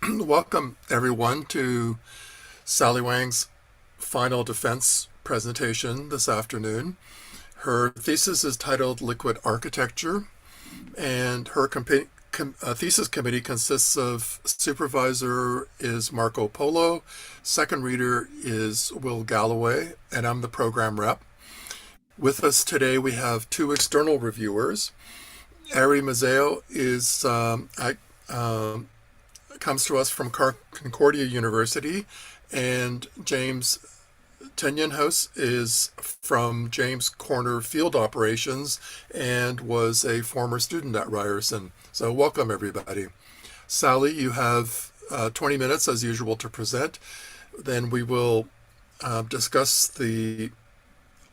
Welcome, everyone, to Sally Wang's final defense presentation this afternoon. Her thesis is titled Liquid Architecture, and her thesis committee consists of supervisor is Marco Polo, second reader is Will Galloway, and I'm the program rep. With us today, we have two external reviewers. Mazzeo is comes to us from Concordia University, and James Tenyenhouse is from James Corner Field Operations and was a former student at Ryerson. So welcome, everybody. Sally, you have 20 minutes as usual to present. Then we will discuss the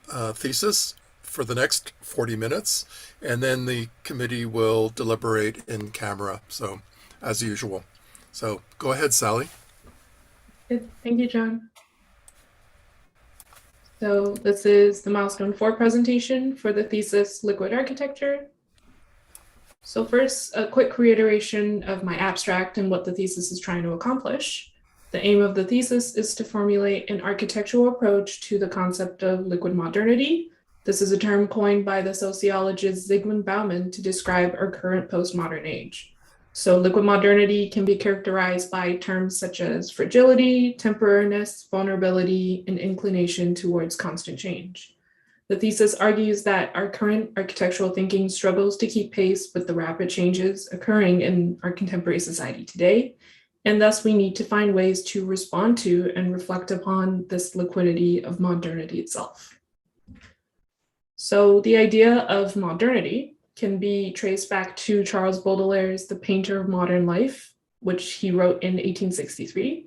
thesis for the next 40 minutes, and then the committee will deliberate in camera, so as usual. So go ahead, Sally. Good. Thank you, John. So this is the Milestone 4 presentation for the thesis Liquid Architecture. So first, a quick reiteration of my abstract and what the thesis is trying to accomplish. The aim of the thesis is to formulate an architectural approach to the concept of liquid modernity. This is a term coined by the sociologist Zygmunt Bauman to describe our current postmodern age. So liquid modernity can be characterized by terms such as fragility, temporariness, vulnerability, and inclination towards constant change. The thesis argues that our current architectural thinking struggles to keep pace with the rapid changes occurring in our contemporary society today, and thus we need to find ways to respond to and reflect upon this liquidity of modernity itself. So the idea of modernity can be traced back to Charles Baudelaire's The Painter of Modern Life, which he wrote in 1863.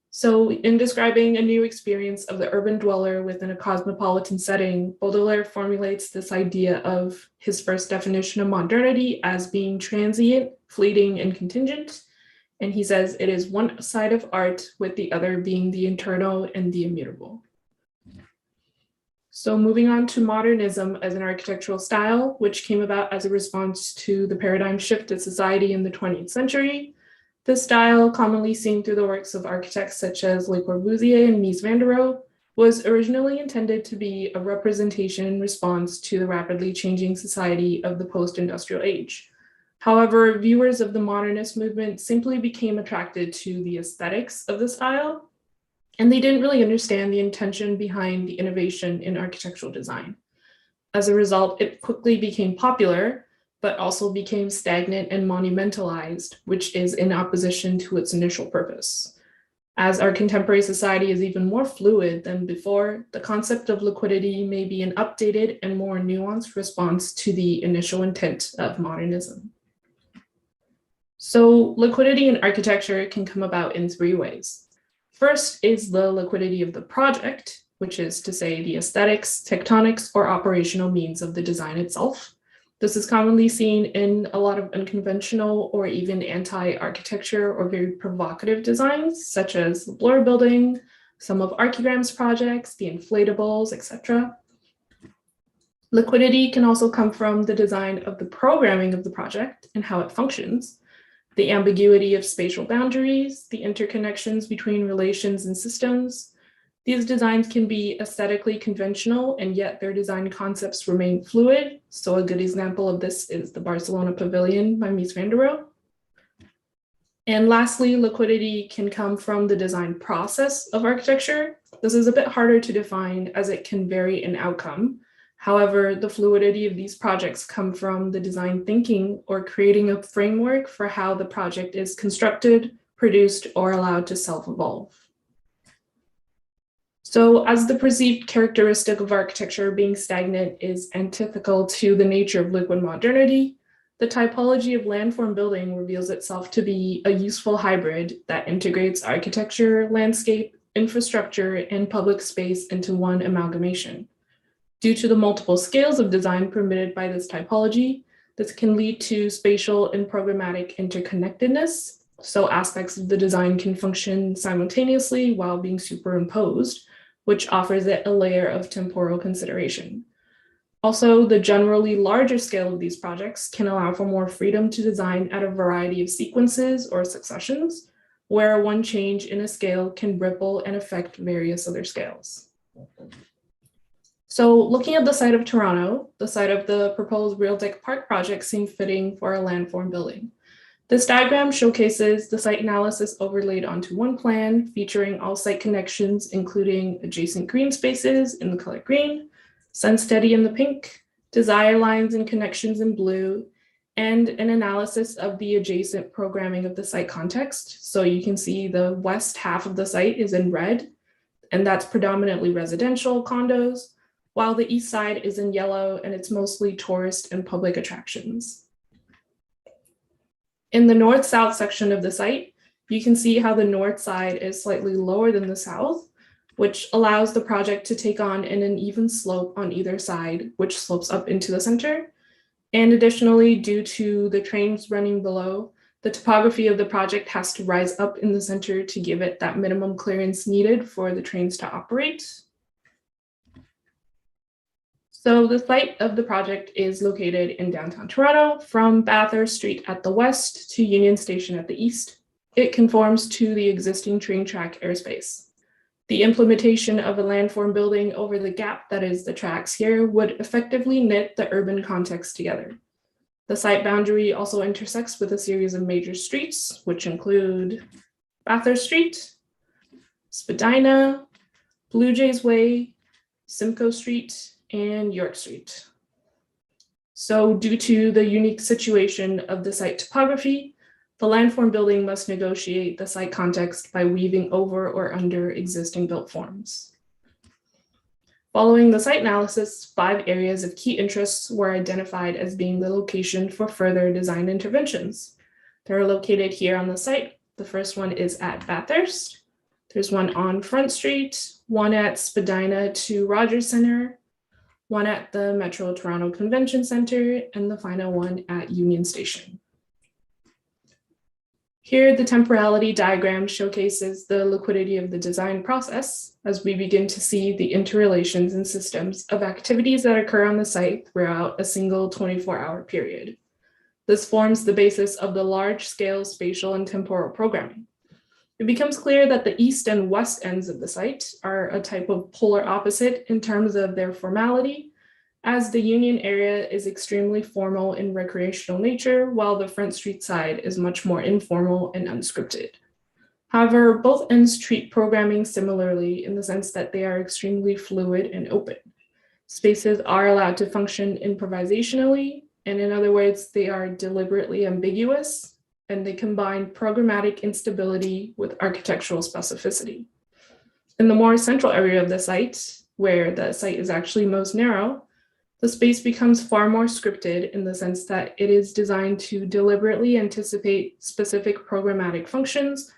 So in describing a new experience of the urban dweller within a cosmopolitan setting, Baudelaire formulates this idea of his first definition of modernity as being transient, fleeting, and contingent. And he says it is one side of art with the other being the internal and the immutable. So moving on to modernism as an architectural style, which came about as a response to the paradigm shift of society in the 20th century. This style, commonly seen through the works of architects such as Le Corbusier and Mies van der Rohe, was originally intended to be a representation in response to the rapidly changing society of the post-industrial age. However, viewers of the modernist movement simply became attracted to the aesthetics of the style, and they didn't really understand the intention behind the innovation in architectural design. As a result, it quickly became popular, but also became stagnant and monumentalized, which is in opposition to its initial purpose. As our contemporary society is even more fluid than before, the concept of liquidity may be an updated and more nuanced response to the initial intent of modernism. So liquidity in architecture can come about in three ways. First is the liquidity of the project, which is to say the aesthetics, tectonics, or operational means of the design itself. This is commonly seen in a lot of unconventional or even anti-architecture or very provocative designs, such as the Bloor building, some of Archigram's projects, the inflatables, etc. Liquidity can also come from the design of the programming of the project and how it functions, the ambiguity of spatial boundaries, the interconnections between relations and systems. These designs can be aesthetically conventional, and yet their design concepts remain fluid. So a good example of this is the Barcelona Pavilion by Mies van der Rohe. And lastly, liquidity can come from the design process of architecture. This is a bit harder to define as it can vary in outcome. However, the fluidity of these projects come from the design thinking or creating a framework for how the project is constructed, produced, or allowed to self-evolve. So as the perceived characteristic of architecture being stagnant is antithetical to the nature of liquid modernity, the typology of landform building reveals itself to be a useful hybrid that integrates architecture, landscape, infrastructure, and public space into one amalgamation. Due to the multiple scales of design permitted by this typology, this can lead to spatial and programmatic interconnectedness. So aspects of the design can function simultaneously while being superimposed, which offers it a layer of temporal consideration. Also, the generally larger scale of these projects can allow for more freedom to design at a variety of sequences or successions, where one change in a scale can ripple and affect various other scales. So looking at the site of Toronto, the site of the proposed Real Tech Park project seemed fitting for a landform building. This diagram showcases the site analysis overlaid onto one plan, featuring all site connections, including adjacent green spaces in the color green, Sunsteady in the pink, desire lines and connections in blue, and an analysis of the adjacent programming of the site context. So you can see the west half of the site is in red, and that's predominantly residential condos, while the east side is in yellow, and it's mostly tourist and public attractions. In the north-south section of the site, you can see how the north side is slightly lower than the south, which allows the project to take on an uneven slope on either side, which slopes up into the center. And additionally, due to the trains running below, the topography of the project has to rise up in the center to give it that minimum clearance needed for the trains to operate. So the site of the project is located in downtown Toronto, from Bathurst Street at the west to Union Station at the east. It conforms to the existing train track airspace. The implementation of a landform building over the gap that is the tracks here would effectively knit the urban context together. The site boundary also intersects with a series of major streets, which include Bathurst Street, Spadina, Blue Jays Way, Simcoe Street, and York Street. So due to the unique situation of the site topography, the landform building must negotiate the site context by weaving over or under existing built forms. Following the site analysis, 5 areas of key interests were identified as being the location for further design interventions. They're located here on the site. The first one is at Bathurst. There's one on Front Street, one at Spadina to Rogers Centre, one at the Metro Toronto Convention Centre, and the final one at Union Station. Here, the temporality diagram showcases the liquidity of the design process as we begin to see the interrelations and systems of activities that occur on the site throughout a single 24-hour period. This forms the basis of the large-scale spatial and temporal programming. It becomes clear that the east and west ends of the site are a type of polar opposite in terms of their formality, as the Union area is extremely formal in recreational nature, while the Front Street side is much more informal and unscripted. However, both ends treat programming similarly in the sense that they are extremely fluid and open. Spaces are allowed to function improvisationally, and in other words, they are deliberately ambiguous, and they combine programmatic instability with architectural specificity. In the more central area of the site, where the site is actually most narrow, the space becomes far more scripted in the sense that it is designed to deliberately anticipate specific programmatic functions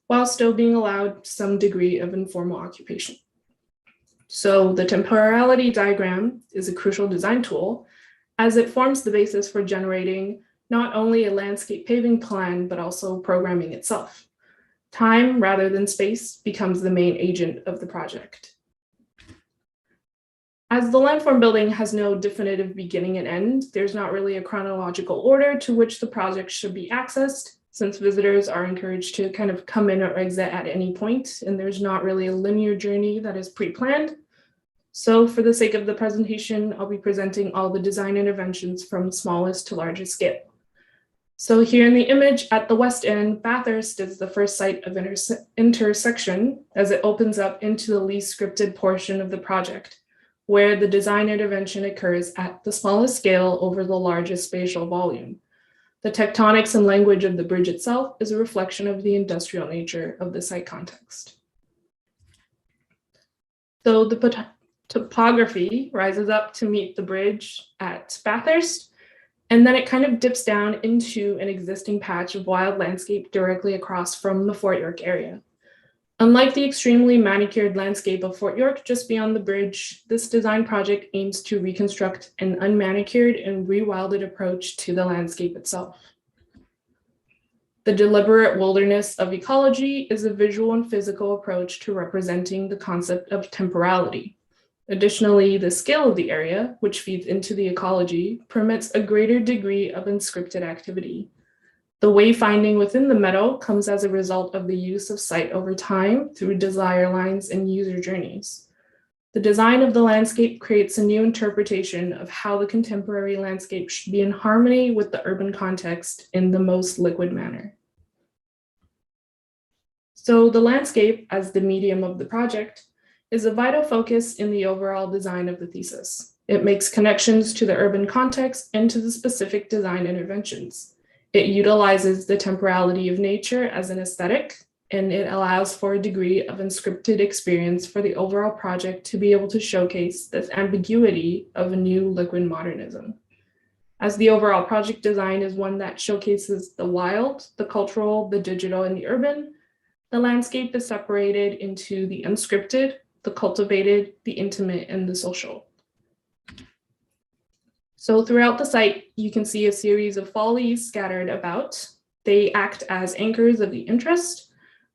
while still being allowed some degree of informal occupation. So the temporality diagram is a crucial design tool as it forms the basis for generating not only a landscape paving plan, but also programming itself. Time rather than space becomes the main agent of the project. As the landform building has no definitive beginning and end, there's not really a chronological order to which the project should be accessed, since visitors are encouraged to kind of come in or exit at any point, and there's not really a linear journey that is pre-planned. So for the sake of the presentation, I'll be presenting all the design interventions from smallest to largest scale. So here in the image at the west end, Bathurst is the first site of intersection as it opens up into the least scripted portion of the project, where the design intervention occurs at the smallest scale over the largest spatial volume. The tectonics and language of the bridge itself is a reflection of the industrial nature of the site context. So the topography rises up to meet the bridge at Bathurst, and then it kind of dips down into an existing patch of wild landscape directly across from the Fort York area. Unlike the extremely manicured landscape of Fort York just beyond the bridge, this design project aims to reconstruct an unmanicured and rewilded approach to the landscape itself. The deliberate wilderness of ecology is a visual and physical approach to representing the concept of temporality. Additionally, the scale of the area, which feeds into the ecology, permits a greater degree of unscripted activity. The wayfinding within the Meadow comes as a result of the use of sight over time through desire lines and user journeys. The design of the landscape creates a new interpretation of how the contemporary landscape should be in harmony with the urban context in the most liquid manner. So the landscape, as the medium of the project, is a vital focus in the overall design of the thesis. It makes connections to the urban context and to the specific design interventions. It utilizes the temporality of nature as an aesthetic, and it allows for a degree of unscripted experience for the overall project to be able to showcase this ambiguity of a new liquid modernism. As the overall project design is one that showcases the wild, the cultural, the digital, and the urban, the landscape is separated into the unscripted, the cultivated, the intimate, and the social. So throughout the site, you can see a series of follies scattered about. They act as anchors of the interest.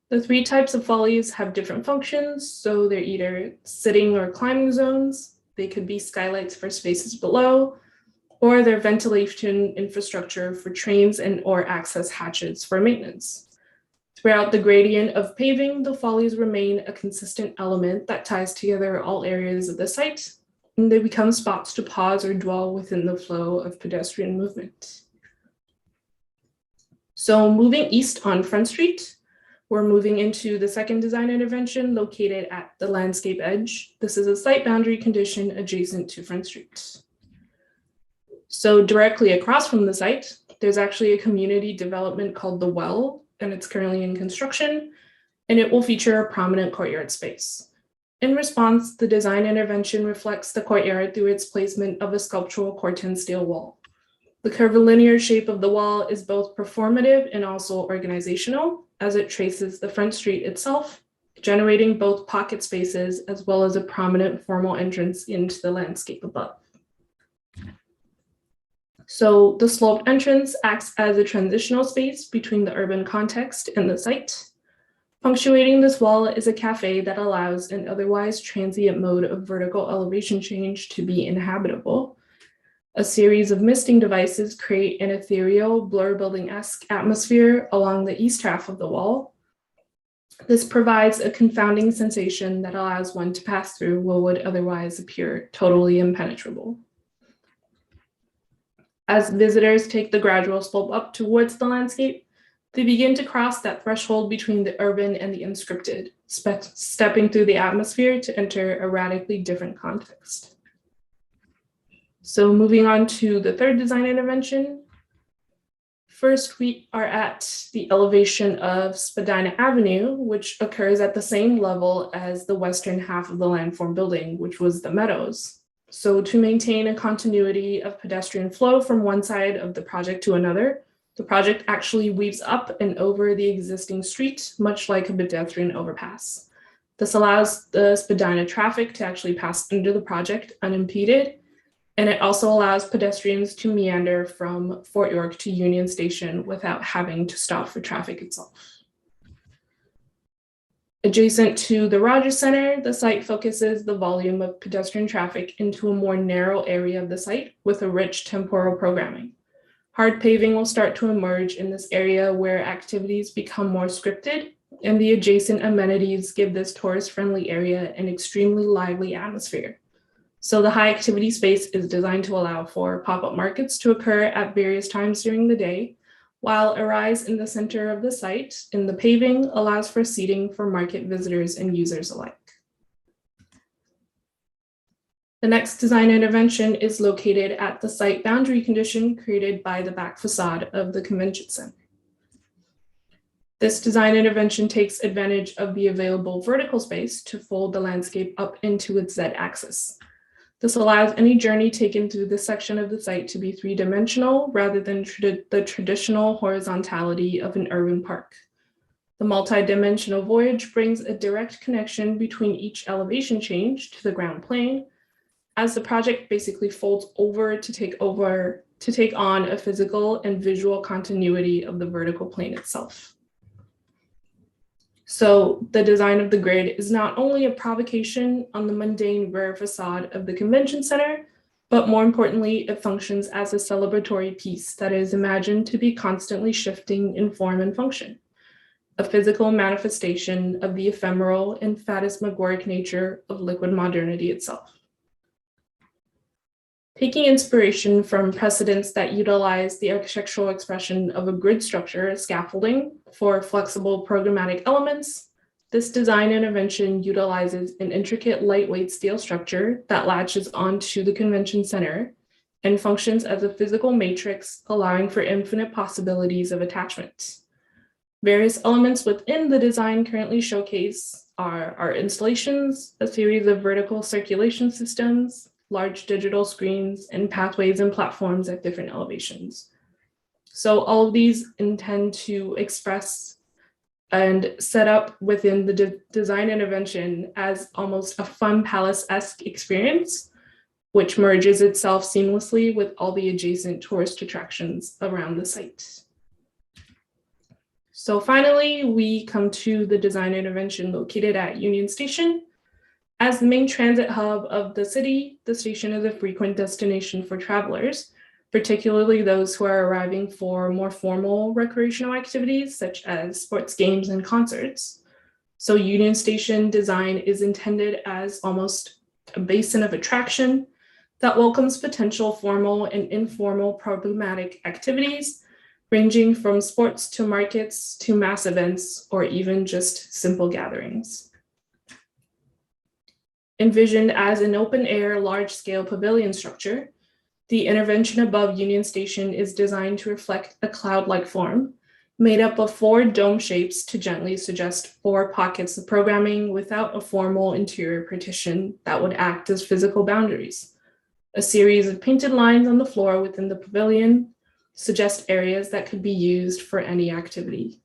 The three types of follies have different functions, so they're either sitting or climbing zones. They could be skylights for spaces below, or they're ventilation infrastructure for trains and or access hatches for maintenance. Throughout the gradient of paving, the follies remain a consistent element that ties together all areas of the site, and they become spots to pause or dwell within the flow of pedestrian movement. So moving east on Front Street, we're moving into the second design intervention located at the landscape edge. This is a site boundary condition adjacent to Front Street. So directly across from the site, there's actually a community development called The Well, and it's currently in construction, and it will feature a prominent courtyard space. In response, the design intervention reflects the courtyard through its placement of a sculptural corten steel wall. The curvilinear shape of the wall is both performative and also organizational, as it traces the front street itself, generating both pocket spaces as well as a prominent formal entrance into the landscape above. So the sloped entrance acts as a transitional space between the urban context and the site. Punctuating this wall is a cafe that allows an otherwise transient mode of vertical elevation change to be inhabitable. A series of misting devices create an ethereal, blur building-esque atmosphere along the east half of the wall. This provides a confounding sensation that allows one to pass through what would otherwise appear totally impenetrable. As visitors take the gradual slope up towards the landscape, they begin to cross that threshold between the urban and the unscripted, stepping through the atmosphere to enter a radically different context. So moving on to the third design intervention. First, we are at the elevation of Spadina Avenue, which occurs at the same level as the western half of the landform building, which was the Meadows. So to maintain a continuity of pedestrian flow from one side of the project to another, the project actually weaves up and over the existing street, much like a pedestrian overpass. This allows the Spadina traffic to actually pass under the project unimpeded, and it also allows pedestrians to meander from Fort York to Union Station without having to stop for traffic itself. Adjacent to the Rogers Center, the site focuses the volume of pedestrian traffic into a more narrow area of the site with a rich temporal programming. Hard paving will start to emerge in this area where activities become more scripted, and the adjacent amenities give this tourist-friendly area an extremely lively atmosphere. So the high activity space is designed to allow for pop-up markets to occur at various times during the day, while a rise in the center of the site in the paving allows for seating for market visitors and users alike. The next design intervention is located at the site boundary condition created by the back facade of the convention center. This design intervention takes advantage of the available vertical space to fold the landscape up into its Z-axis. This allows any journey taken through this section of the site to be three-dimensional rather than the traditional horizontality of an urban park. The multi-dimensional voyage brings a direct connection between each elevation change to the ground plane, as the project basically folds over to take on a physical and visual continuity of the vertical plane itself. So the design of the grid is not only a provocation on the mundane rear facade of the convention center, but more importantly, it functions as a celebratory piece that is imagined to be constantly shifting in form and function, a physical manifestation of the ephemeral and phantasmagoric nature of liquid modernity itself. Taking inspiration from precedents that utilize the architectural expression of a grid structure as scaffolding for flexible programmatic elements, this design intervention utilizes an intricate lightweight steel structure that latches onto the convention center and functions as a physical matrix, allowing for infinite possibilities of attachments. Various elements within the design currently showcase are our installations, a series of vertical circulation systems, large digital screens, and pathways and platforms at different elevations. So all of these intend to express and set up within the design intervention as almost a fun palace-esque experience, which merges itself seamlessly with all the adjacent tourist attractions around the site. So finally, we come to the design intervention located at Union Station. As the main transit hub of the city, the station is a frequent destination for travelers, particularly those who are arriving for more formal recreational activities such as sports games and concerts. So Union Station design is intended as almost a basin of attraction that welcomes potential formal and informal problematic activities, ranging from sports to markets to mass events or even just simple gatherings. Envisioned as an open-air, large-scale pavilion structure, the intervention above Union Station is designed to reflect a cloud-like form, made up of 4 dome shapes to gently suggest 4 pockets of programming without a formal interior partition that would act as physical boundaries. A series of painted lines on the floor within the pavilion suggest areas that could be used for any activity.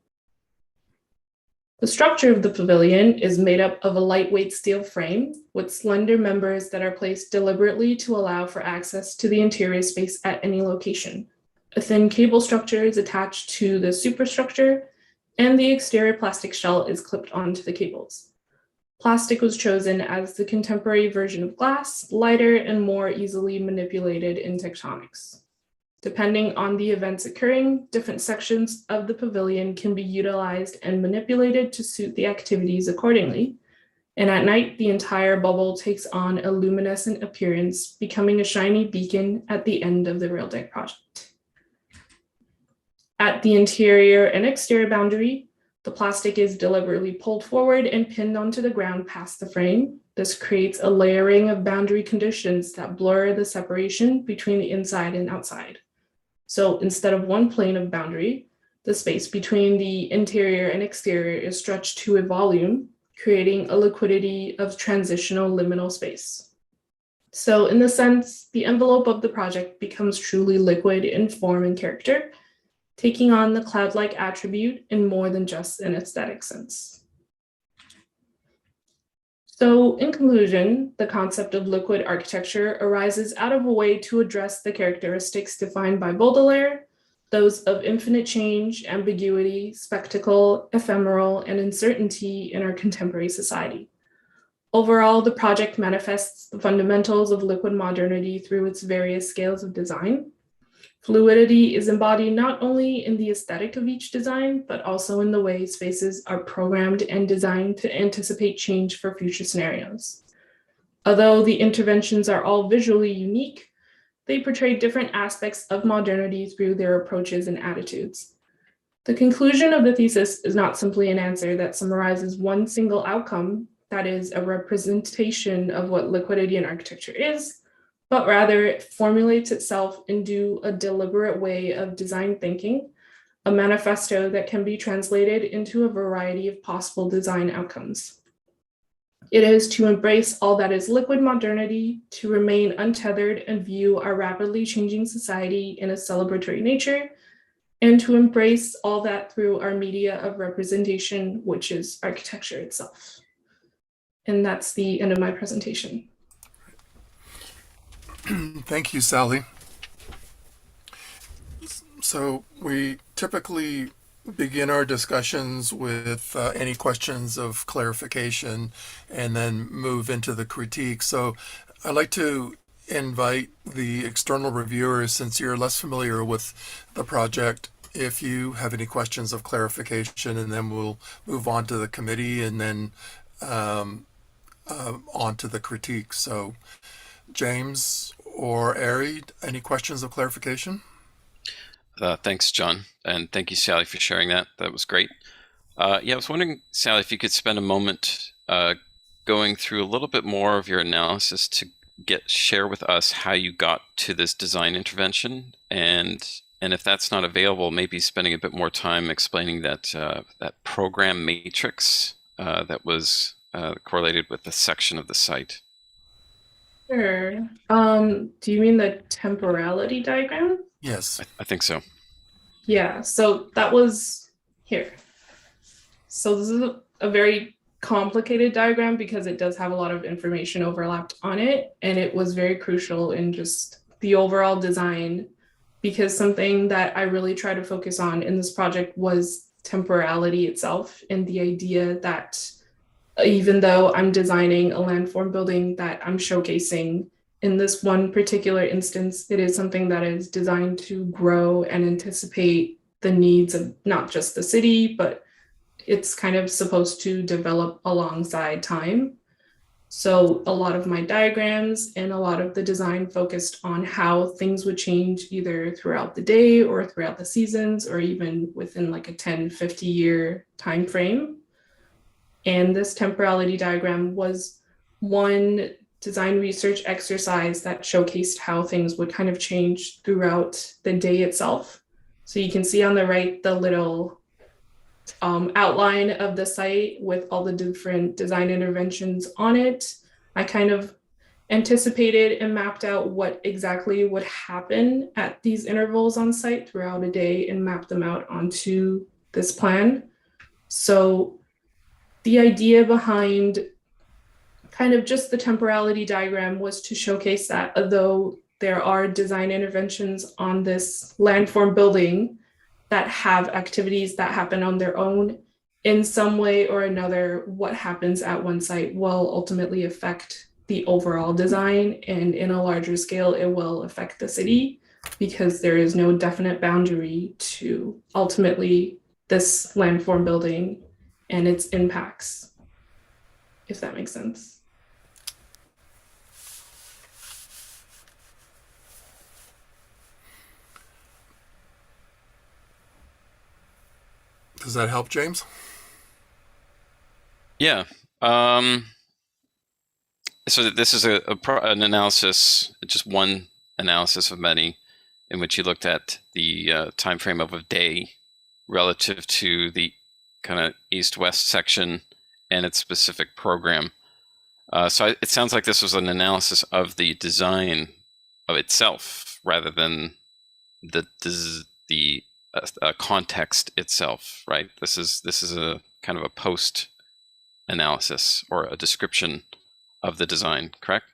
The structure of the pavilion is made up of a lightweight steel frame with slender members that are placed deliberately to allow for access to the interior space at any location. A thin cable structure is attached to the superstructure, and the exterior plastic shell is clipped onto the cables. Plastic was chosen as the contemporary version of glass, lighter and more easily manipulated in tectonics. Depending on the events occurring, different sections of the pavilion can be utilized and manipulated to suit the activities accordingly. And at night, the entire bubble takes on a luminescent appearance, becoming a shiny beacon at the end of the rail deck project. At the interior and exterior boundary, the plastic is deliberately pulled forward and pinned onto the ground past the frame. This creates a layering of boundary conditions that blur the separation between the inside and outside. So instead of one plane of boundary, the space between the interior and exterior is stretched to a volume, creating a liquidity of transitional liminal space. So in this sense, the envelope of the project becomes truly liquid in form and character, taking on the cloud-like attribute in more than just an aesthetic sense. So in conclusion, the concept of liquid architecture arises out of a way to address the characteristics defined by Baudelaire, those of infinite change, ambiguity, spectacle, ephemeral, and uncertainty in our contemporary society. Overall, the project manifests the fundamentals of liquid modernity through its various scales of design. Fluidity is embodied not only in the aesthetic of each design, but also in the way spaces are programmed and designed to anticipate change for future scenarios. Although the interventions are all visually unique, they portray different aspects of modernity through their approaches and attitudes. The conclusion of the thesis is not simply an answer that summarizes one single outcome, that is, a representation of what liquidity in architecture is, but rather it formulates itself into a deliberate way of design thinking, a manifesto that can be translated into a variety of possible design outcomes. It is to embrace all that is liquid modernity, to remain untethered and view our rapidly changing society in a celebratory nature, and to embrace all that through our media of representation, which is architecture itself. And that's the end of my presentation. Thank you, Sally. So we typically begin our discussions with any questions of clarification and then move into the critique. So I'd like to invite the external reviewers, since you're less familiar with the project, if you have any questions of clarification, and then we'll move on to the committee and then on to the critique. So, James or Ari, any questions of clarification? Thanks, John, and thank you, Sally, for sharing that. That was great. Yeah, I was wondering, Sally, if you could spend a moment going through a little bit more of your analysis to share with us how you got to this design intervention, and if that's not available, maybe spending a bit more time explaining that that program matrix that was correlated with the section of the site. Sure. Do you mean the temporality diagram? Yes. I think so. Yeah, so that was here. So this is a very complicated diagram because it does have a lot of information overlapped on it, and it was very crucial in just the overall design, because something that I really try to focus on in this project was temporality itself, and the idea that even though I'm designing a landform building that I'm showcasing, in this one particular instance, it is something that is designed to grow and anticipate the needs of not just the city, but it's kind of supposed to develop alongside time. So a lot of my diagrams and a lot of the design focused on how things would change either throughout the day or throughout the seasons, or even within like a 10, 50-year time frame. And this temporality diagram was one design research exercise that showcased how things would kind of change throughout the day itself. So you can see on the right the little outline of the site with all the different design interventions on it. I kind of anticipated and mapped out what exactly would happen at these intervals on site throughout a day and mapped them out onto this plan. So the idea behind kind of just the temporality diagram was to showcase that although there are design interventions on this landform building that have activities that happen on their own, in some way or another, what happens at one site will ultimately affect the overall design, and in a larger scale, it will affect the city, because there is no definite boundary to ultimately this landform building and its impacts, if that makes sense. Does that help, James? Yeah. So this is an analysis, just one analysis of many, in which you looked at the time frame of a day relative to the kind of east-west section and its specific program. So it sounds like this was an analysis of the design of itself rather than the context itself, right? This is a kind of a post analysis or a description of the design, correct?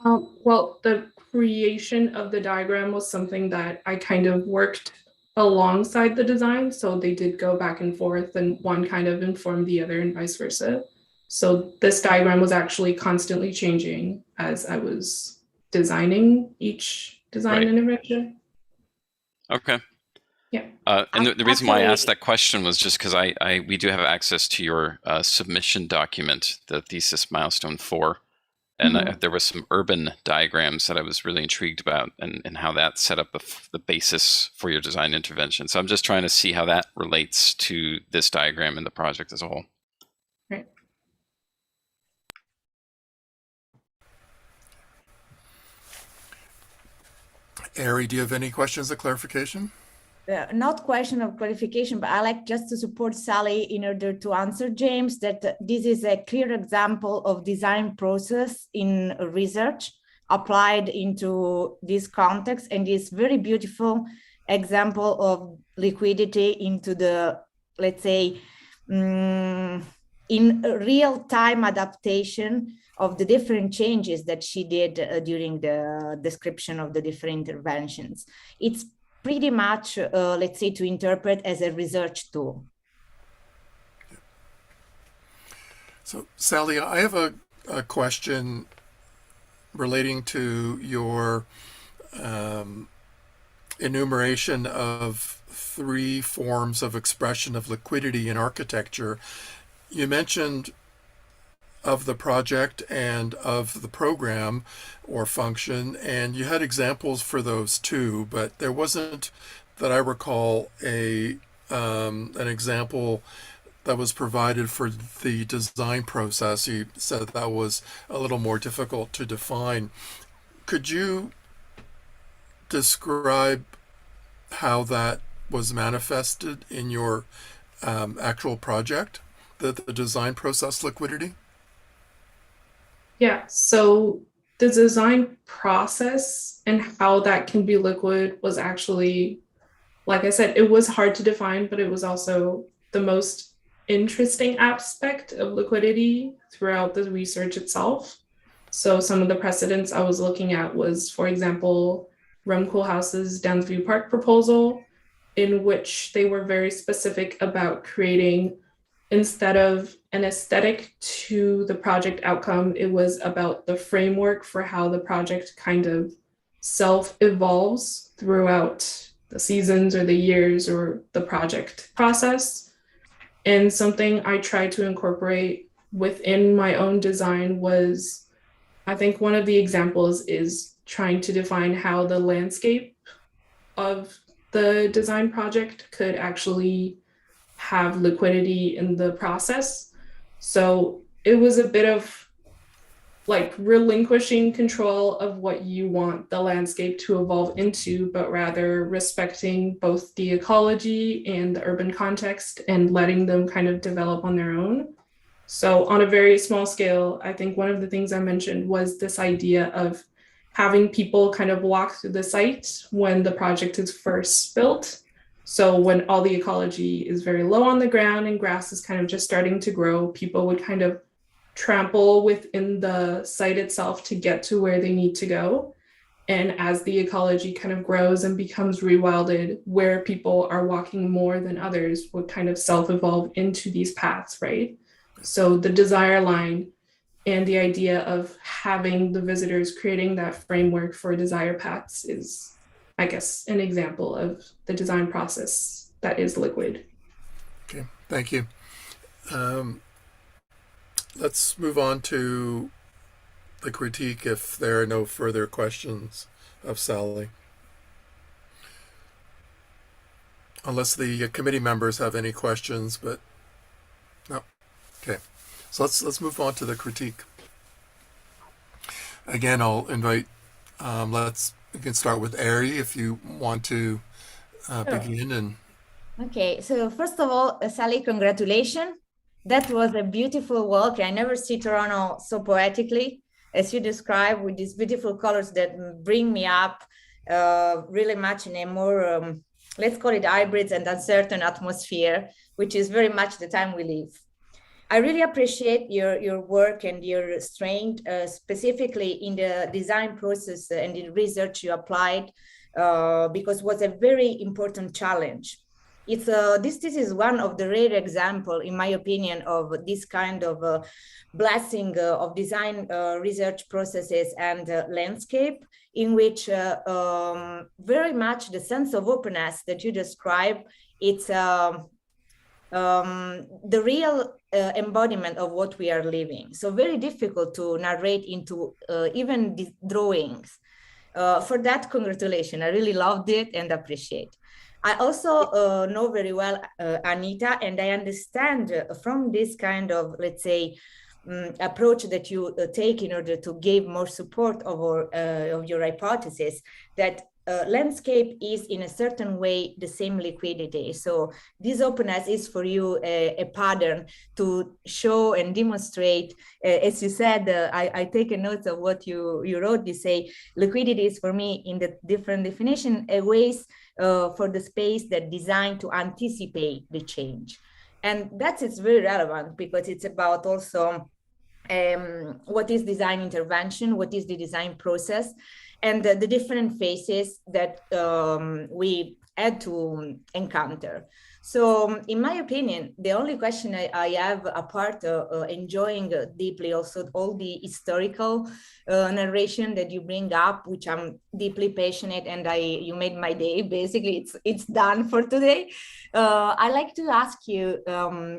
Well, the creation of the diagram was something that I kind of worked alongside the design. So they did go back and forth, and one kind of informed the other and vice versa. So this diagram was actually constantly changing as I was designing each design intervention. Okay. Yeah. And the reason why I asked that question was just because we do have access to your submission document, the Thesis Milestone 4. And there were some urban diagrams that I was really intrigued about, and how that set up the basis for your design intervention. So I'm just trying to see how that relates to this diagram and the project as a whole. Right. Ari, do you have any questions of clarification? Not question of clarification, but I like just to support Sally in order to answer James that this is a clear example of design process in research applied into this context, and is very beautiful example of liquidity into the, let's say, in real-time adaptation of the different changes that she did during the description of the different interventions. It's pretty much, let's say, to interpret as a research tool. So, Sally, I have a question relating to your enumeration of 3 forms of expression of liquidity in architecture. You mentioned of the project and of the program or function, and you had examples for those too, but there wasn't, that I recall, an example that was provided for the design process. You said that was a little more difficult to define. Could you describe how that was manifested in your actual project, the design process liquidity? Yeah, so the design process and how that can be liquid was actually, like I said, it was hard to define, but it was also the most interesting aspect of liquidity throughout the research itself. So some of the precedents I was looking at was, for example, Rumcool-House's Downsview Park proposal, in which they were very specific about creating, instead of an aesthetic to the project outcome, it was about the framework for how the project kind of self-evolves throughout the seasons or the years or the project process. And something I tried to incorporate within my own design was, I think one of the examples is trying to define how the landscape of the design project could actually have liquidity in the process. So it was a bit of like relinquishing control of what you want the landscape to evolve into, but rather respecting both the ecology and the urban context and letting them kind of develop on their own. So on a very small scale, I think one of the things I mentioned was this idea of having people kind of walk through the site when the project is first built. So when all the ecology is very low on the ground and grass is kind of just starting to grow, people would kind of trample within the site itself to get to where they need to go. And as the ecology kind of grows and becomes rewilded, where people are walking more than others would kind of self-evolve into these paths, right? So the desire line and the idea of having the visitors creating that framework for desire paths is, I guess, an example of the design process that is liquid. Okay, thank you. Let's move on to the critique if there are no further questions of Sally. Unless the committee members have any questions, but no. Okay, so let's move on to the critique. Again, I'll invite, we can start with Ari if you want to begin. And okay, so first of all, Sally, congratulations. That was a beautiful walk. I never see Toronto so poetically as you describe, with these beautiful colors that bring me up really much in a more, let's call it hybrids and uncertain atmosphere, which is very much the time we live. I really appreciate your work and your strength, specifically in the design process and in research you applied, because it was a very important challenge. This is one of the rare examples, in my opinion, of this kind of blessing of design research processes and landscape, in which very much the sense of openness that you describe, it's the real embodiment of what we are living. So very difficult to narrate into even the drawings. For that, congratulations. I really loved it and appreciate. I also know very well Anita, and I understand from this kind of, let's say, approach that you take in order to give more support of your hypothesis, that landscape is in a certain way the same liquidity. So this openness is for you a pattern to show and demonstrate. As you said, I take a note of what you wrote. You say liquidity is for me, in the different definition, a ways for the space that designed to anticipate the change. And that is very relevant because it's about also what is design intervention, what is the design process, and the different phases that we had to encounter. So, in my opinion, the only question I have, apart enjoying deeply also all the historical narration that you bring up, which I'm deeply passionate, and you made my day. Basically, it's done for today. I like to ask you,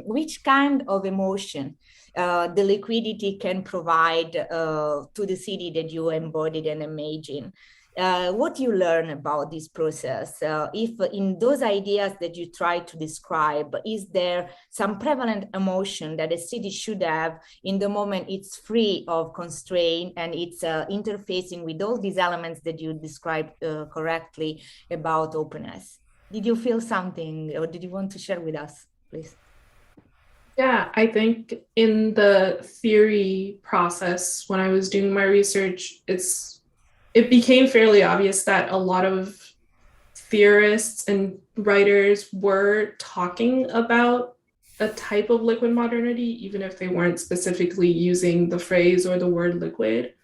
which kind of emotion the liquidity can provide to the city that you embodied and imagine. What you learn about this process, if in those ideas that you try to describe, is there some prevalent emotion that a city should have in the moment it's free of constraint and it's interfacing with all these elements that you described correctly about openness? Did you feel something, or did you want to share with us, please? Yeah, I think in the theory process, when I was doing my research, it became fairly obvious that a lot of theorists and writers were talking about a type of liquid modernity, even if they weren't specifically using the phrase or the word liquid.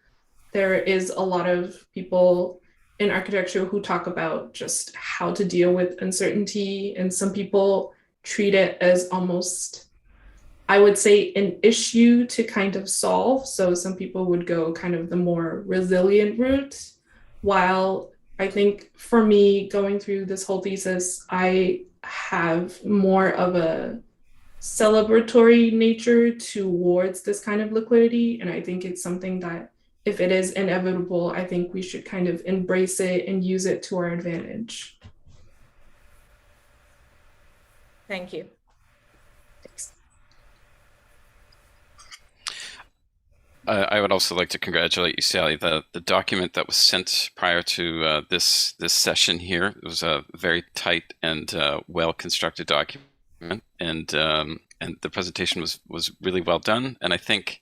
There is a lot of people in architecture who talk about just how to deal with uncertainty, and some people treat it as almost, I would say, an issue to kind of solve. So some people would go kind of the more resilient route, while I think for me, going through this whole thesis, I have more of a celebratory nature towards this kind of liquidity. And I think it's something that, if it is inevitable, I think we should kind of embrace it and use it to our advantage. Thank you. I would also like to congratulate you, Sally. The document that was sent prior to this session here, it was a very tight and well constructed document, and the presentation was really well done. And I think,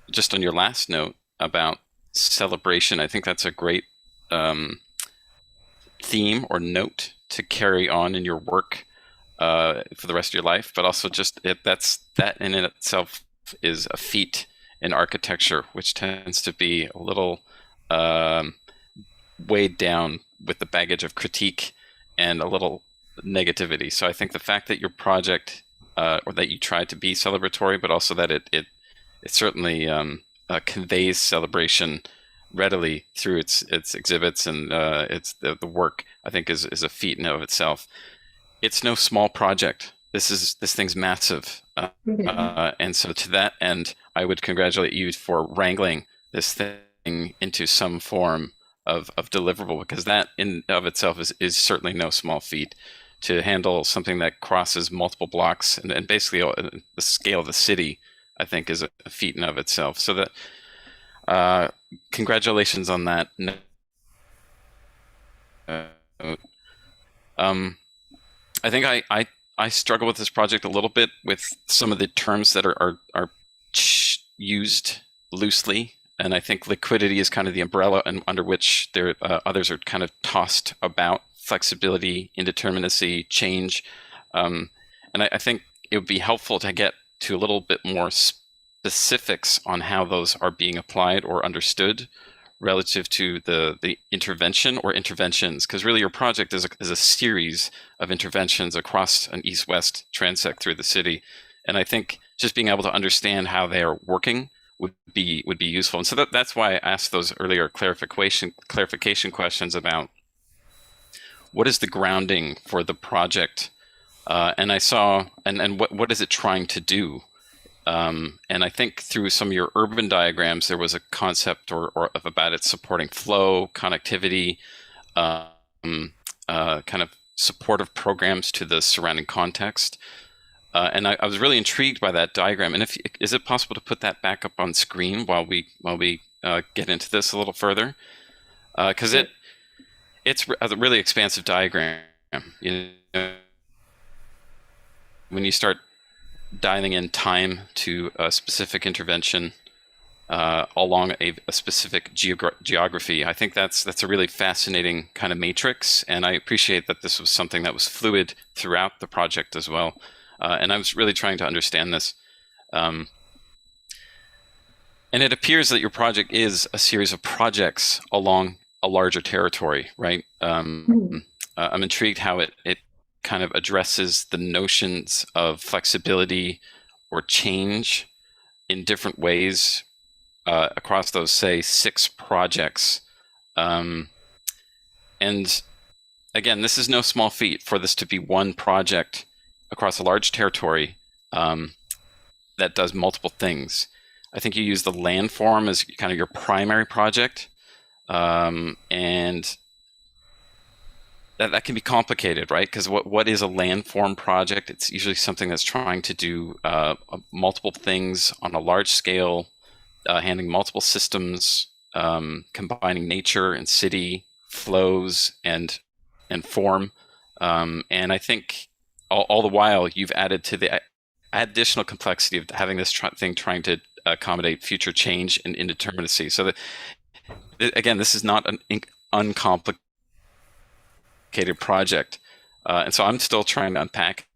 just on your last note about celebration, I think that's a great theme or note to carry on in your work for the rest of your life. But also, just that in itself is a feat in architecture, which tends to be a little weighed down with the baggage of critique and a little negativity. So I think the fact that your project, or that you tried to be celebratory, but also that it certainly conveys celebration readily through its exhibits and its the work, I think is a feat in and of itself. It's no small project. This thing's massive. And so to that end, I would congratulate you for wrangling this thing into some form of deliverable, because that in of itself is certainly no small feat. To handle something that crosses multiple blocks and basically the scale of the city, I think is a feat in of itself. So that congratulations on that. I think I struggle with this project a little bit with some of the terms that are used loosely, and I think liquidity is kind of the umbrella under which there others are kind of tossed about: flexibility, indeterminacy, change, and I think it would be helpful to get to a little bit more specifics on how those are being applied or understood relative to the intervention or interventions, because really your project is a series of interventions across an east-west transect through the city, and I think just being able to understand how they are working would be useful. And so that's why I asked those earlier clarification questions about what is the grounding for the project, and I saw and what is it trying to do. And I think through some of your urban diagrams, there was a concept or about it supporting flow, connectivity, kind of supportive programs to the surrounding context. And I was really intrigued by that diagram. And is it possible to put that back up on screen while we get into this a little further? Because it's a really expansive diagram. You know, when you start dialing in time to a specific intervention along a specific geography, I think that's a really fascinating kind of matrix, and I appreciate that this was something that was fluid throughout the project as well. And I was really trying to understand this. And it appears that your project is a series of projects along a larger territory, right? I'm intrigued how it kind of addresses the notions of flexibility or change in different ways across those, say, 6 projects. And again, this is no small feat for this to be one project across a large territory that does multiple things. I think you use the landform as kind of your primary project, and that can be complicated, right? Because what is a landform project? It's usually something that's trying to do multiple things on a large scale, handling multiple systems, combining nature and city flows and form. And I think all the while you've added to the additional complexity of having this thing trying to accommodate future change and indeterminacy. So that, again, this is not an uncomplicated project. And so I'm still trying to unpack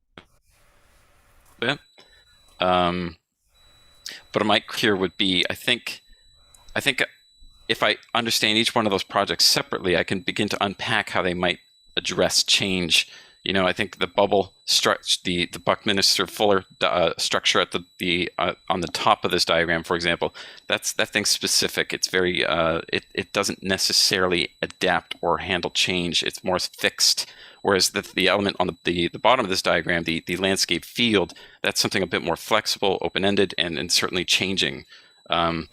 it. But a mic here would be, I think if I understand each one of those projects separately, I can begin to unpack how they might address change. You know, I think the bubble the Buckminster Fuller structure at the on the top of this diagram, for example, that thing's specific. It's very it doesn't necessarily adapt or handle change. It's more fixed. Whereas the element on the bottom of this diagram, the landscape field, that's something a bit more flexible, open-ended, and certainly changing. The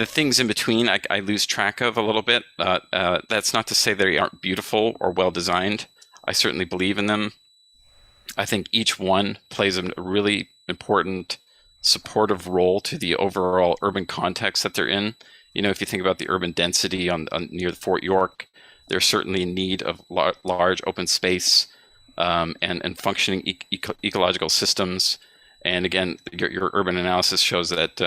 things in between, I lose track of a little bit. That's not to say they aren't beautiful or well-designed. I certainly believe in them. I think each one plays a really important supportive role to the overall urban context that they're in. You know, if you think about the urban density on near Fort York, there's certainly a need of large open space and functioning ecological systems. And again, your urban analysis shows that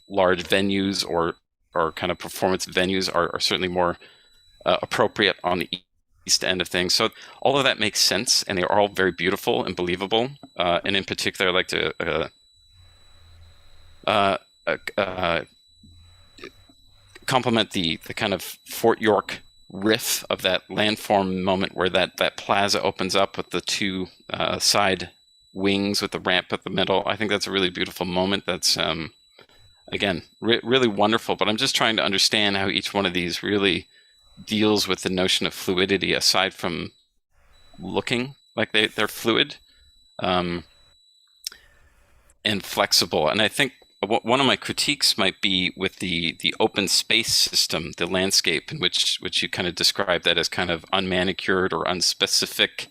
large venues or kind of performance venues are certainly more appropriate on the east end of things. So all of that makes sense, and they're all very beautiful and believable. And in particular, I'd like to complement the kind of Fort York riff of that landform moment where that plaza opens up with the 2 side wings with the ramp at the middle. I think that's a really beautiful moment. That's again really wonderful. But I'm just trying to understand how each one of these really deals with the notion of fluidity, aside from looking like they're fluid and flexible. And I think one of my critiques might be with the open space system, the landscape, in which you kind of describe that as kind of unmanicured or unspecific.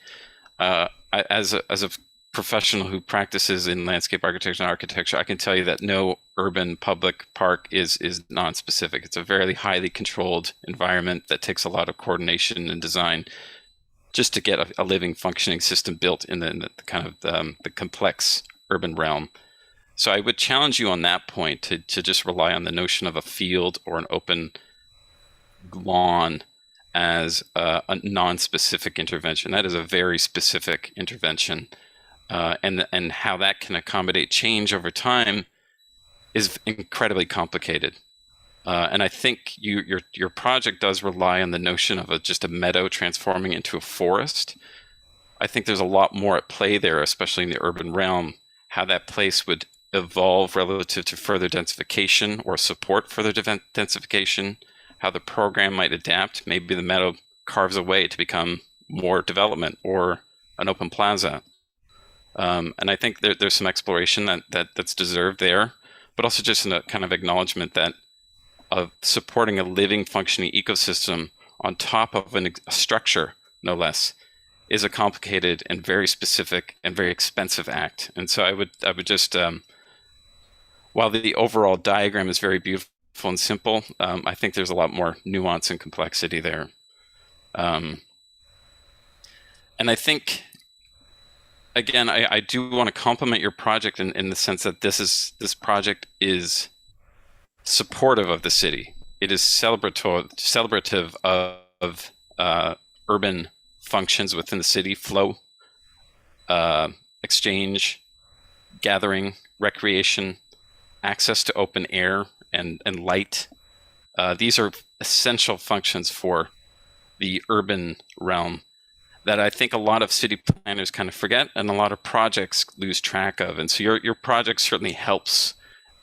As a professional who practices in landscape architecture and architecture, I can tell you that no urban public park is non-specific. It's a very highly controlled environment that takes a lot of coordination and design just to get a living, functioning system built in the kind of the complex urban realm. So I would challenge you on that point to just rely on the notion of a field or an open lawn as a non-specific intervention. That is a very specific intervention. And how that can accommodate change over time is incredibly complicated. And I think your project does rely on the notion of just a meadow transforming into a forest. I think there's a lot more at play there, especially in the urban realm, how that place would evolve relative to further densification or support further densification, how the program might adapt. Maybe the meadow carves a way to become more development or an open plaza. And I think there's some exploration that's deserved there, but also just a kind of acknowledgement that of supporting a living, functioning ecosystem on top of a structure, no less, is a complicated and very specific and very expensive act. And so I would just, while the overall diagram is very beautiful and simple, I think there's a lot more nuance and complexity there. And I think, again, I do want to compliment your project in the sense that this project is supportive of the city. It is celebrative of urban functions within the city, flow, exchange, gathering, recreation, access to open air and light. These are essential functions for the urban realm. that I think a lot of city planners kind of forget and a lot of projects lose track of. And so your project certainly helps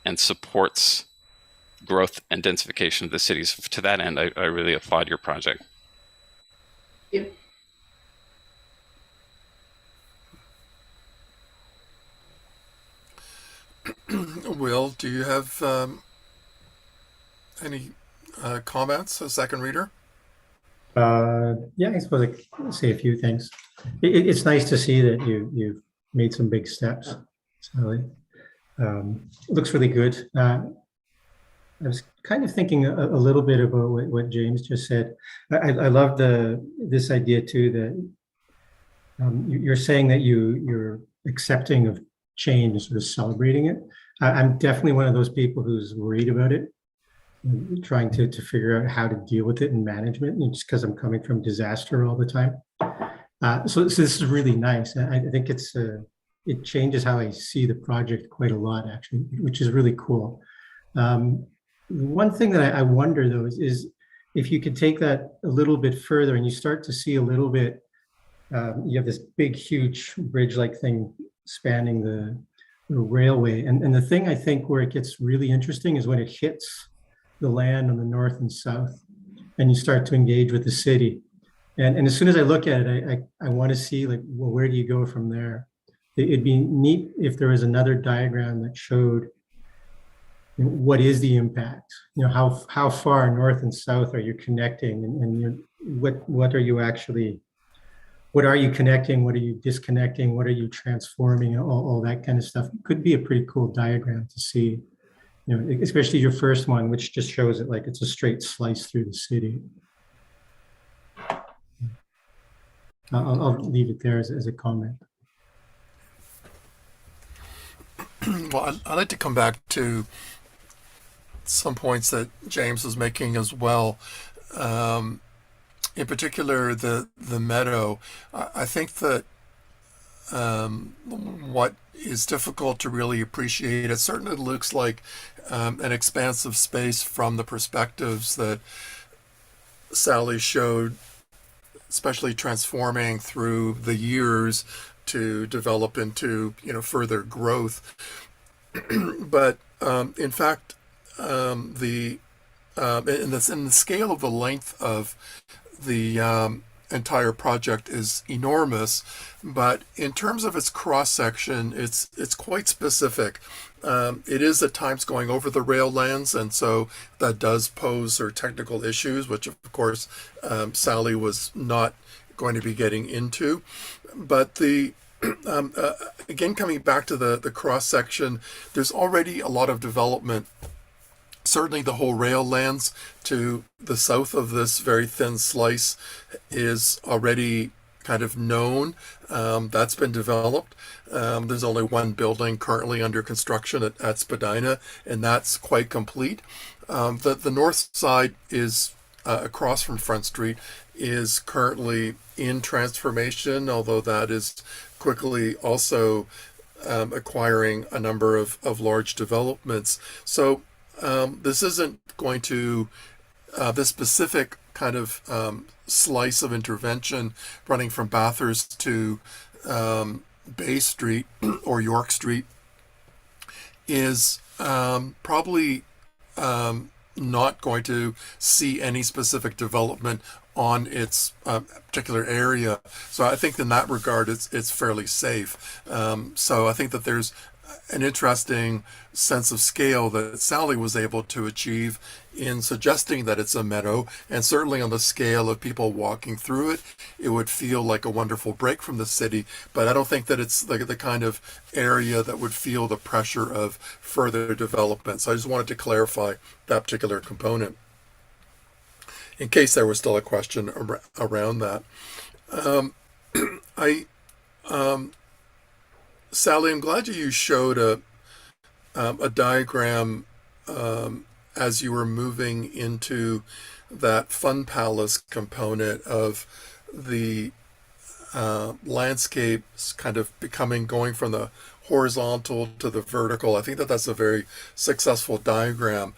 and supports growth and densification of the cities. To that end, I really applaud your project. Thank you. Will, do you have any comments, a second reader? Yeah, I suppose I could say a few things. It's nice to see that you've made some big steps, Sally. It looks really good. I was kind of thinking a little bit about what James just said. I love this idea too, that you're saying that you're accepting of change and sort of celebrating it. I'm definitely one of those people who's worried about it, trying to figure out how to deal with it in management, just because I'm coming from disaster all the time. So this is really nice. I think it changes how I see the project quite a lot, actually, which is really cool. One thing that I wonder though is if you could take that a little bit further and you start to see a little bit, you have this big, huge bridge-like thing spanning the railway. And the thing I think where it gets really interesting is when it hits the land on the north and south and you start to engage with the city. And as soon as I look at it, I want to see, like, well, where do you go from there? It'd be neat if there was another diagram that showed, you know, what is the impact? You know, how far north and south are you connecting, and what are you actually, what are you connecting? What are you disconnecting? What are you transforming? All that kind of stuff. Could be a pretty cool diagram to see, you know, especially your first one, which just shows it like it's a straight slice through the city. I'll leave it there as a comment. Well, I'd like to come back to some points that James was making as well. In particular, the Meadow. I think that what is difficult to really appreciate, it certainly looks like an expansive space from the perspectives that Sally showed, especially transforming through the years to develop into, you know, further growth. But in fact, in the scale of the length of the entire project is enormous, but in terms of its cross section, it's quite specific. It is at times going over the rail lands, and so that does pose or technical issues, which of course Sally was not going to be getting into. But the again, coming back to the cross section, there's already a lot of development. Certainly the whole rail lands to the south of this very thin slice is already kind of known. That's been developed. There's only one building currently under construction at Spadina, and that's quite complete. The north side is across from Front Street is currently in transformation, although that is quickly also acquiring a number of large developments. So this isn't going to, this specific kind of slice of intervention running from Bathurst to Bay Street or York Street is probably not going to see any specific development on its particular area. So I think in that regard, it's fairly safe. So I think that there's an interesting sense of scale that Sally was able to achieve in suggesting that it's a meadow, and certainly on the scale of people walking through it, it would feel like a wonderful break from the city, but I don't think that it's like the kind of area that would feel the pressure of further development. So I just wanted to clarify that particular component, in case there was still a question around that. Sally, I'm glad you showed a diagram as you were moving into that Fun Palace component of the landscapes kind of going from the horizontal to the vertical. I think that that's a very successful diagram.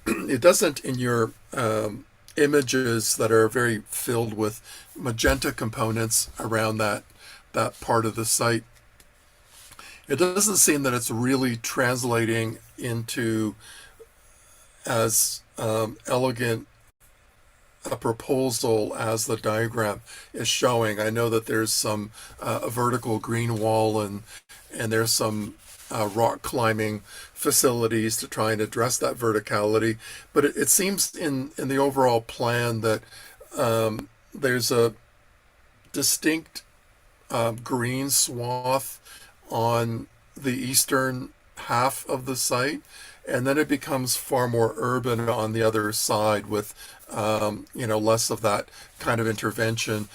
It doesn't in your images that are very filled with magenta components around that part of the site. It doesn't seem that it's really translating into as elegant a proposal as the diagram is showing. I know that there's some a vertical green wall and there's some rock climbing facilities to try and address that verticality. But it seems in the overall plan that there's a distinct green swath on the eastern half of the site, and then it becomes far more urban on the other side with less of that kind of intervention.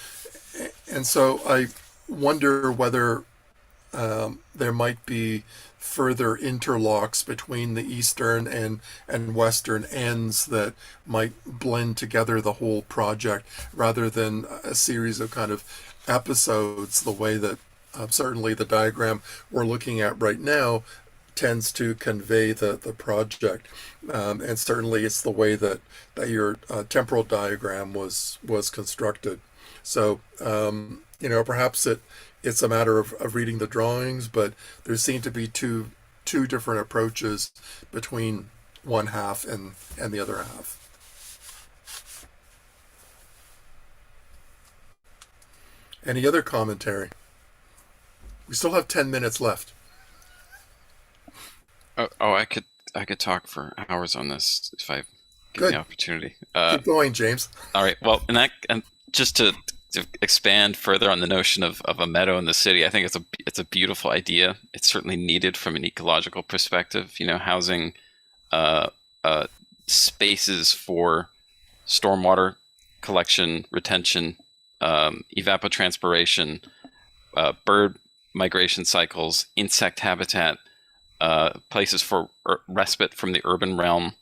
And so I wonder whether there might be further interlocks between the eastern and western ends that might blend together the whole project rather than a series of kind of episodes, the way that certainly the diagram we're looking at right now tends to convey the project. And certainly it's the way that your temporal diagram was constructed. So, perhaps it's a matter of reading the drawings, but there seem to be two different approaches between one half and the other half. Any other commentary? We still have 10 minutes left. I could talk for hours on this if I get Good. the opportunity. Keep going, James. All right. Well, and just to expand further on the notion of a meadow in the city, I think it's a beautiful idea. It's certainly needed from an ecological perspective. Housing spaces for stormwater collection, retention, evapotranspiration, bird migration cycles, insect habitat, places for respite from the urban realm,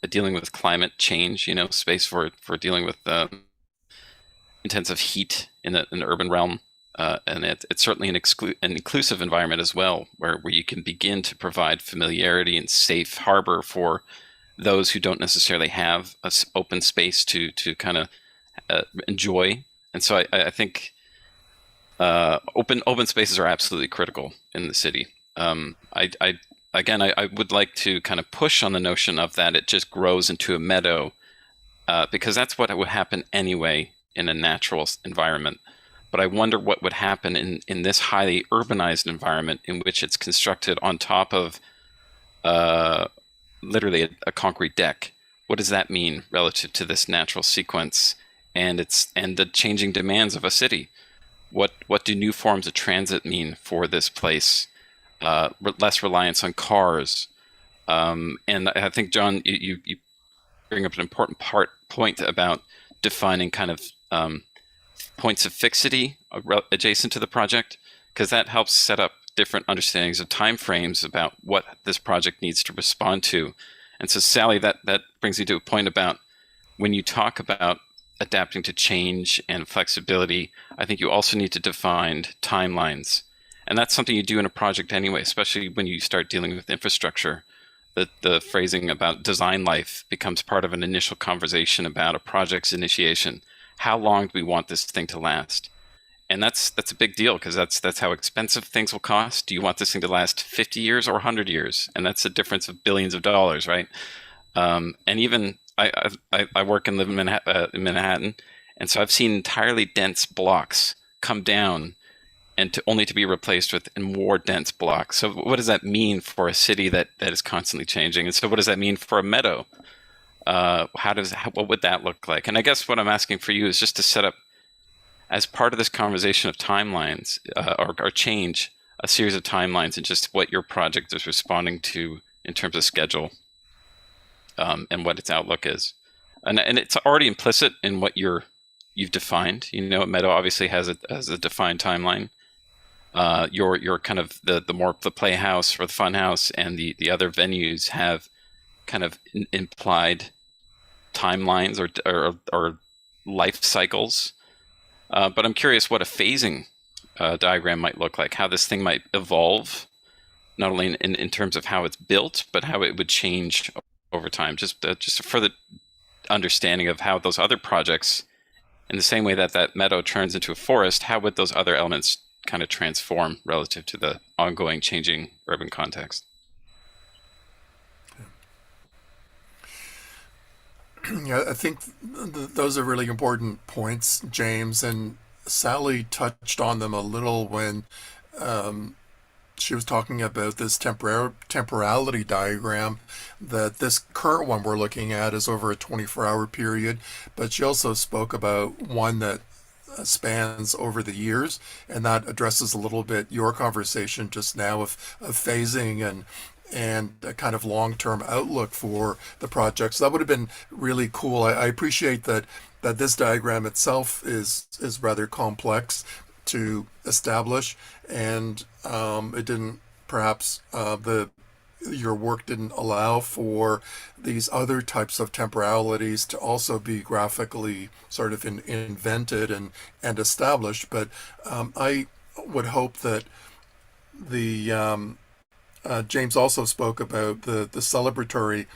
dealing with climate change, space for dealing with intensive heat in the urban realm. And it's certainly an inclusive environment as well, where you can begin to provide familiarity and safe harbor for those who don't necessarily have an open space to kind of enjoy. And so I think open spaces are absolutely critical in the city. I would like to kind of push on the notion of that it just grows into a meadow, because that's what would happen anyway in a natural environment. But I wonder what would happen in this highly urbanized environment in which it's constructed on top of literally a concrete deck. What does that mean relative to this natural sequence and the changing demands of a city? What do new forms of transit mean for this place? Less reliance on cars. And I think, John, you bring up an important point about defining kind of points of fixity adjacent to the project, because that helps set up different understandings of timeframes about what this project needs to respond to. And so, Sally, that brings me to a point about when you talk about adapting to change and flexibility, I think you also need to define timelines. And that's something you do in a project anyway, especially when you start dealing with infrastructure. The phrasing about design life becomes part of an initial conversation about a project's initiation. How long do we want this thing to last? And that's a big deal, because that's how expensive things will cost. Do you want this thing to last 50 years or 100 years? And that's a difference of billions of dollars, right? And even I work and live in Manhattan, and so I've seen entirely dense blocks come down and only to be replaced with more dense blocks. So what does that mean for a city that is constantly changing? And so what does that mean for a meadow? What would that look like? And I guess what I'm asking for you is just to set up, as part of this conversation of timelines, or change a series of timelines and just what your project is responding to in terms of schedule, and what its outlook is. And it's already implicit in what you've defined. Meadow obviously has a defined timeline. Your kind of the playhouse or the fun house and the other venues have kind of implied timelines or life cycles. But I'm curious what a phasing diagram might look like, how this thing might evolve, not only in terms of how it's built, but how it would change over time. Just to further understanding of how those other projects, in the same way that that meadow turns into a forest, how would those other elements kind of transform relative to the ongoing changing urban context? Yeah, I think those are really important points, James, and Sally touched on them a little when she was talking about this temporality diagram, that this current one we're looking at is over a 24-hour period, but she also spoke about one that spans over the years, and that addresses a little bit your conversation just now of phasing and a kind of long-term outlook for the project. So that would have been really cool. I appreciate that this diagram itself is rather complex to establish, and it didn't perhaps your work didn't allow for these other types of temporalities to also be graphically sort of invented and established. But I would hope that the James also spoke about the celebratory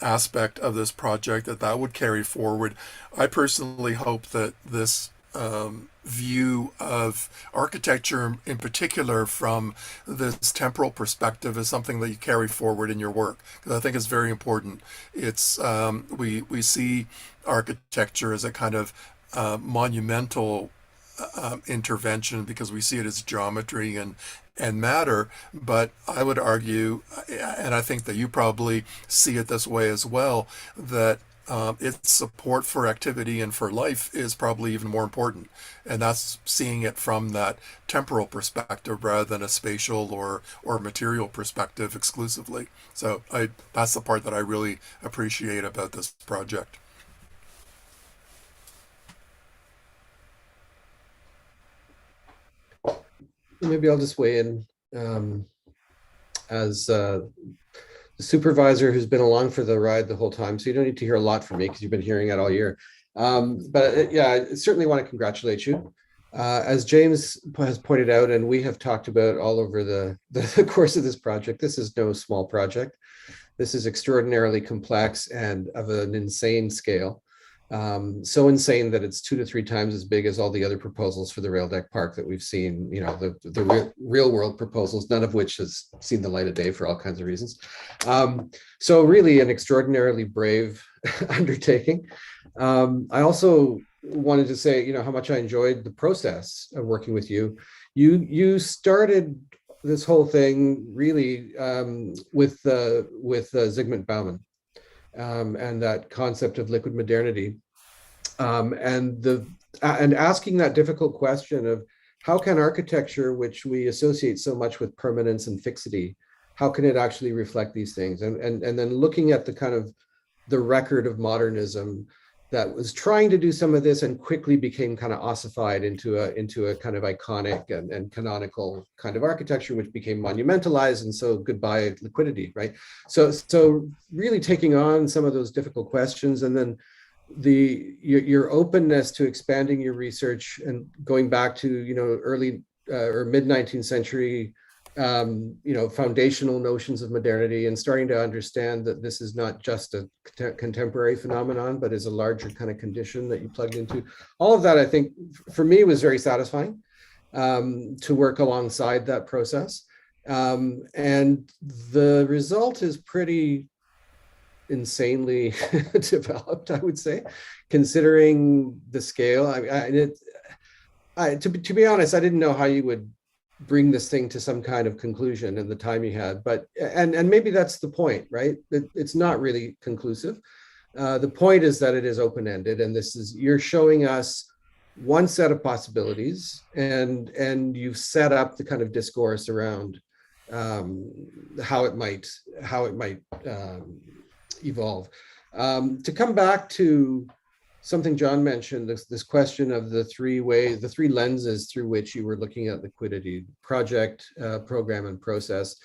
aspect of this project, that would carry forward. I personally hope that this view of architecture in particular from this temporal perspective is something that you carry forward in your work, because I think it's very important. It's we see architecture as a kind of monumental intervention because we see it as geometry and matter, but I would argue, and I think that you probably see it this way as well, that its support for activity and for life is probably even more important. And that's seeing it from that temporal perspective rather than a spatial or material perspective exclusively. So that's the part that I really appreciate about this project. Maybe I'll just weigh in as the supervisor who's been along for the ride the whole time. So you don't need to hear a lot from me because you've been hearing it all year. Yeah, I certainly want to congratulate you. As James has pointed out, and we have talked about all over the course of this project, this is no small project. This is extraordinarily complex and of an insane scale. So insane that it's 2 to 3 times as big as all the other proposals for the rail deck park that we've seen, you know, the real world proposals, none of which has seen the light of day for all kinds of reasons. So really an extraordinarily brave undertaking. I also wanted to say, you know, how much I enjoyed the process of working with you. You started this whole thing really with Zygmunt Bauman and that concept of liquid modernity, and asking that difficult question of how can architecture, which we associate so much with permanence and fixity, how can it actually reflect these things? And then looking at the kind of the record of modernism that was trying to do some of this and quickly became kind of ossified into a kind of iconic and canonical kind of architecture, which became monumentalized, and so goodbye liquidity, right? So really taking on some of those difficult questions, and then your openness to expanding your research and going back to, you know, early or mid 19th century, you know, foundational notions of modernity, and starting to understand that this is not just a contemporary phenomenon, but is a larger kind of condition that you plugged into. All of that, I think, for me, was very satisfying to work alongside that process. And the result is pretty insanely developed, I would say, considering the scale. To be honest, I didn't know how you would bring this thing to some kind of conclusion in the time you had, but and maybe that's the point, right? It's not really conclusive. The point is that it is open-ended, and you're showing us one set of possibilities, and you've set up the kind of discourse around how it might evolve. To come back to something John mentioned, this question of the three lenses through which you were looking at liquidity: project, program, and process.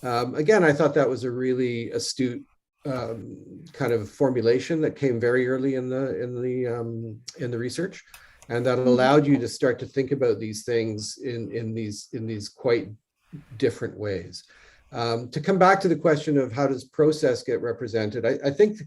Again, I thought that was a really astute kind of formulation that came very early in the research, and that allowed you to start to think about these things in these quite different ways. To come back to the question of how does process get represented, I think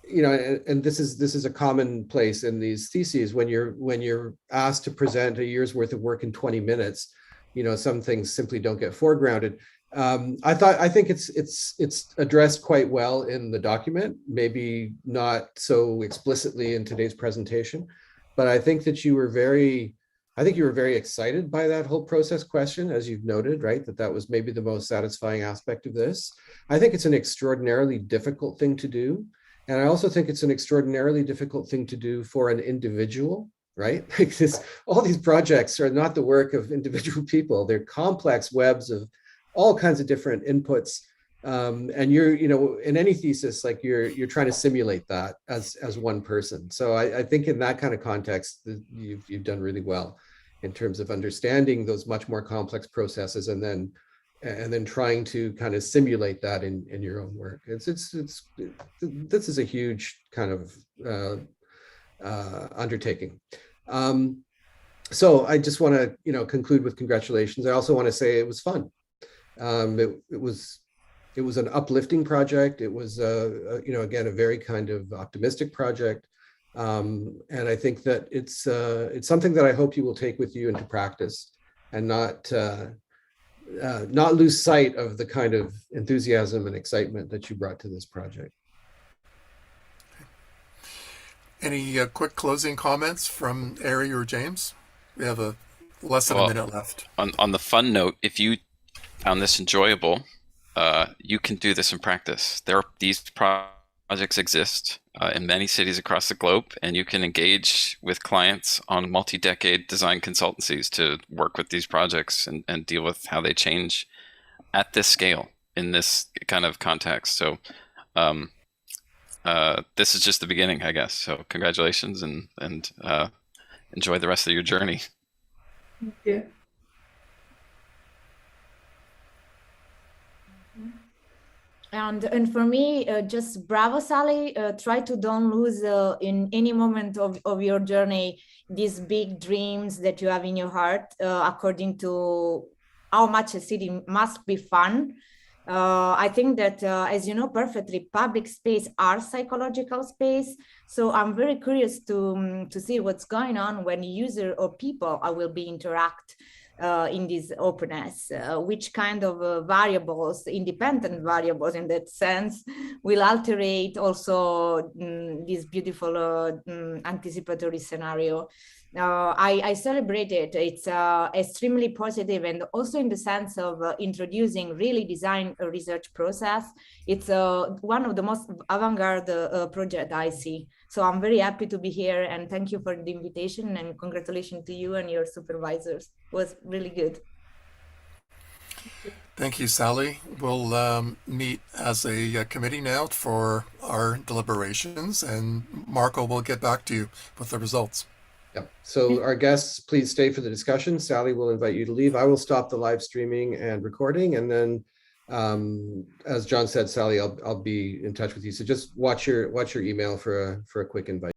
you know, and this is a commonplace in these theses when you're asked to present a year's worth of work in 20 minutes, you know, some things simply don't get foregrounded. I think it's addressed quite well in the document, maybe not so explicitly in today's presentation, but I think that you were very excited by that whole process question, as you've noted, right? That was maybe the most satisfying aspect of this. I think it's an extraordinarily difficult thing to do. And I also think it's an extraordinarily difficult thing to do for an individual, right? Because all these projects are not the work of individual people. They're complex webs of all kinds of different inputs. And you're, you know, in any thesis, like you're trying to simulate that as one person. So I think in that kind of context, you've done really well in terms of understanding those much more complex processes and then trying to kind of simulate that in your own work. This is a huge kind of undertaking. So I just want to, you know, conclude with congratulations. I also want to say it was fun. It was an uplifting project. It was, you know, again, a very kind of optimistic project. And I think that it's something that I hope you will take with you into practice and not lose sight of the kind of enthusiasm and excitement that you brought to this project. Any quick closing comments from Ari or James? We have less than a minute left. On the fun note, if you found this enjoyable, you can do this in practice. These projects exist in many cities across the globe, and you can engage with clients on multi-decade design consultancies to work with these projects and deal with how they change at this scale in this kind of context. So this is just the beginning, I guess. So congratulations and enjoy the rest of your journey. Thank you. And for me, just bravo, Sally. Try to don't lose in any moment of your journey these big dreams that you have in your heart, according to how much a city must be fun. I think that, as you know perfectly, public space are psychological space. So I'm very curious to see what's going on when user or people will be interact in this openness, which kind of variables, independent variables in that sense, will alterate also this beautiful anticipatory scenario. I celebrate it. It's extremely positive, and also in the sense of introducing really design research process. It's one of the most avant-garde project I see. So I'm very happy to be here, and thank you for the invitation, and congratulations to you and your supervisors. It was really good. Thank you, Sally. We'll meet as a committee now for our deliberations, and Marco will get back to you with the results. Yep. So our guests, please stay for the discussion. Sally will invite you to leave. I will stop the live streaming and recording, and then, as John said, Sally, I'll be in touch with you. So just watch your email for a quick invite.